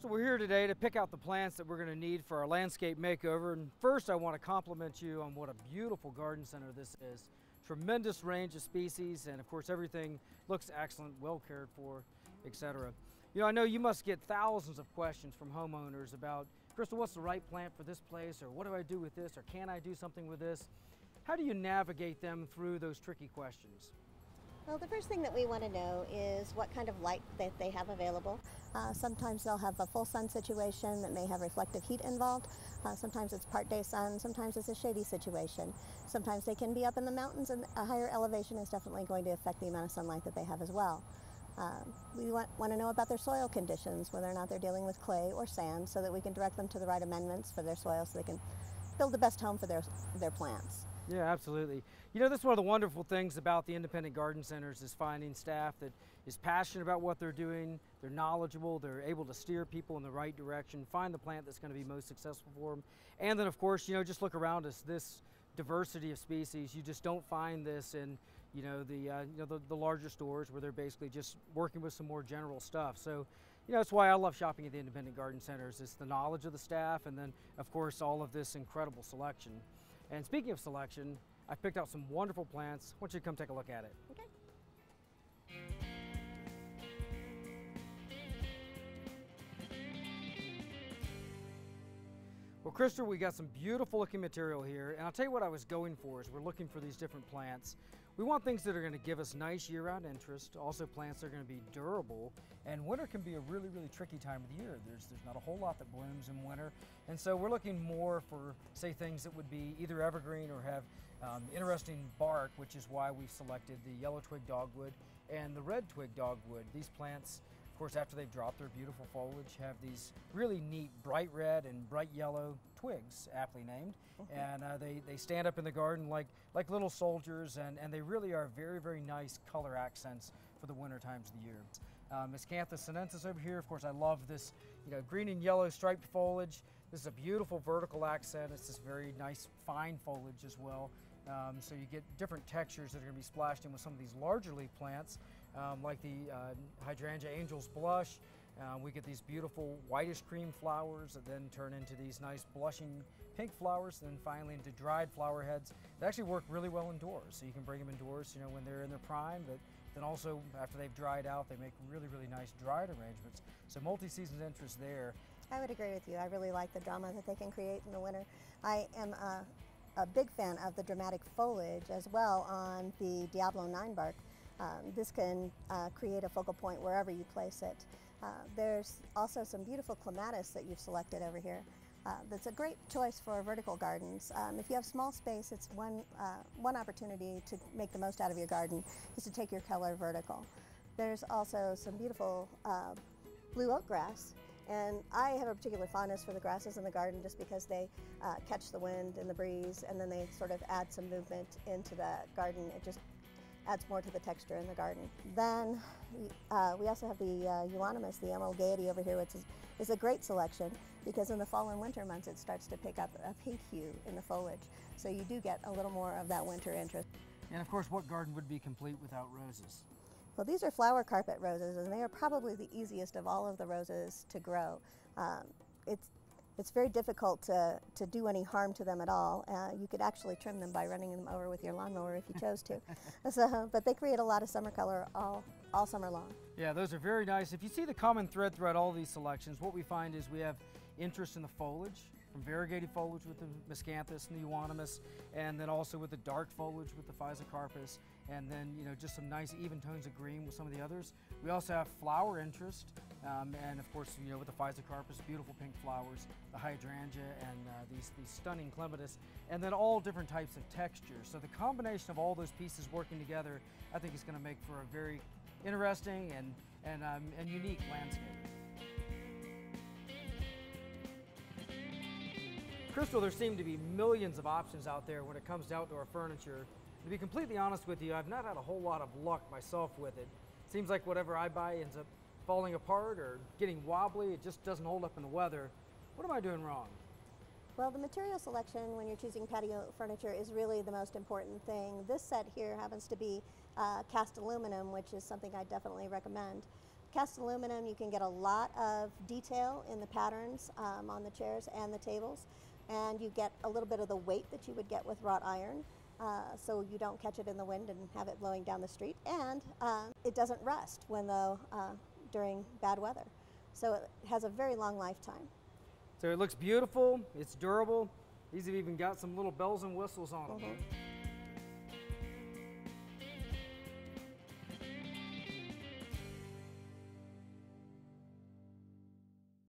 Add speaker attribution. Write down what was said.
Speaker 1: Crystal, we're here today to pick out the plants that we're going to need for our landscape makeover. And first, I want to compliment you on what a beautiful garden center this is. Tremendous range of species, and of course, everything looks excellent, well cared for, etc. You know, I know you must get thousands of questions from homeowners about, Crystal, what's the right plant for this place, or what do I do with this, or can I do something with this? How do you navigate them through those tricky questions?
Speaker 2: Well, the first thing that we want to know is what kind of light that they have available. Sometimes they'll have a full sun situation that may have reflective heat involved. Sometimes it's part day sun, sometimes it's a shady situation. Sometimes they can be up in the mountains, and a higher elevation is definitely going to affect the amount of sunlight that they have as well. We want to know about their soil conditions, whether or not they're dealing with clay or sand, so that we can direct them to the right amendments for their soil so they can build the best home for their plants.
Speaker 1: Yeah, absolutely. You know, that's one of the wonderful things about the independent garden centers is finding staff that is passionate about what they're doing, they're knowledgeable, they're able to steer people in the right direction, find the plant that's going to be most successful for them. And then, of course, you know, just look around us, this diversity of species, you just don't find this in, the larger stores where they're basically just working with some more general stuff. So, you know, that's why I love shopping at the independent garden centers. It's the knowledge of the staff, and then, of course, all of this incredible selection. And speaking of selection, I picked out some wonderful plants. I want you to come take a look at it.
Speaker 2: Okay.
Speaker 1: Well, Crystal, we got some beautiful looking material here, and I'll tell you what I was going for as we're looking for these different plants. We want things that are going to give us nice year-round interest, also plants that are going to be durable, and winter can be a really, really tricky time of the year. There's not a whole lot that blooms in winter, and so we're looking more for, say, things that would be either evergreen or have interesting bark, which is why we selected the yellow twig dogwood and the red twig dogwood. These plants, of course, after they've dropped their beautiful foliage, have these really neat bright red and bright yellow twigs, aptly named. And they stand up in the garden like little soldiers, and they really are very, very nice color accents for the winter times of the year. Miscanthus sinensis over here, of course, I love this, green and yellow striped foliage. This is a beautiful vertical accent. It's this very nice fine foliage as well. So you get different textures that are going to be splashed in with some of these larger leaf plants, like the hydrangea angel's blush. We get these beautiful whitish cream flowers that then turn into these nice blushing pink flowers, and then finally into dried flower heads. They actually work really well indoors, so you can bring them indoors, when they're in their prime, but then also after they've dried out, they make really, really nice dried arrangements. So multi-season interest there.
Speaker 2: I would agree with you. I really like the drama that they can create in the winter. I am a big fan of the dramatic foliage as well on the Diablo 9 bark. This can create a focal point wherever you place it. There's also some beautiful clematis that you've selected over here. That's a great choice for vertical gardens. If you have small space, it's one opportunity to make the most out of your garden is to take your color vertical. There's also some beautiful blue oak grass. And I have a particular fondness for the grasses in the garden just because they catch the wind and the breeze, and then they sort of add some movement into the garden. It just adds more to the texture in the garden. Then we also have the euonymus, the emerald gaiety over here, which is a great selection because in the fall and winter months it starts to pick up a pink hue in the foliage. So you do get a little more of that winter interest.
Speaker 1: And of course, what garden would be complete without roses?
Speaker 2: Well, these are flower carpet roses, and they are probably the easiest of all of the roses to grow. It's very difficult to do any harm to them at all. You could actually trim them by running them over with your lawnmower if you chose to. But they create a lot of summer color all summer long.
Speaker 1: Yeah, those are very nice. If you see the common thread throughout all these selections, what we find is we have interest in the foliage, from variegated foliage with the miscanthus and the euonymus, and then also with the dark foliage with the physocarpus, and then just some nice even tones of green with some of the others. We also have flower interest, and of course with the physocarpus, beautiful pink flowers, the hydrangea, and these stunning clematis, and then all different types of textures. So the combination of all those pieces working together, I think is going to make for a very interesting and unique landscape. Crystal, there seem to be millions of options out there when it comes to outdoor furniture. To be completely honest with you, I've not had a whole lot of luck myself with it. Seems like whatever I buy ends up falling apart or getting wobbly. It just doesn't hold up in the weather. What am I doing wrong?
Speaker 2: Well, the material selection when you're choosing patio furniture is really the most important thing. This set here happens to be cast aluminum, which is something I definitely recommend. cast aluminum, you can get a lot of detail in the patterns on the chairs and the tables, and you get a little bit of the weight that you would get with wrought iron, so you don't catch it in the wind and have it blowing down the street, and it doesn't rust during bad weather. So it has a very long lifetime.
Speaker 1: So it looks beautiful, it's durable. These have even got some little bells and whistles on them.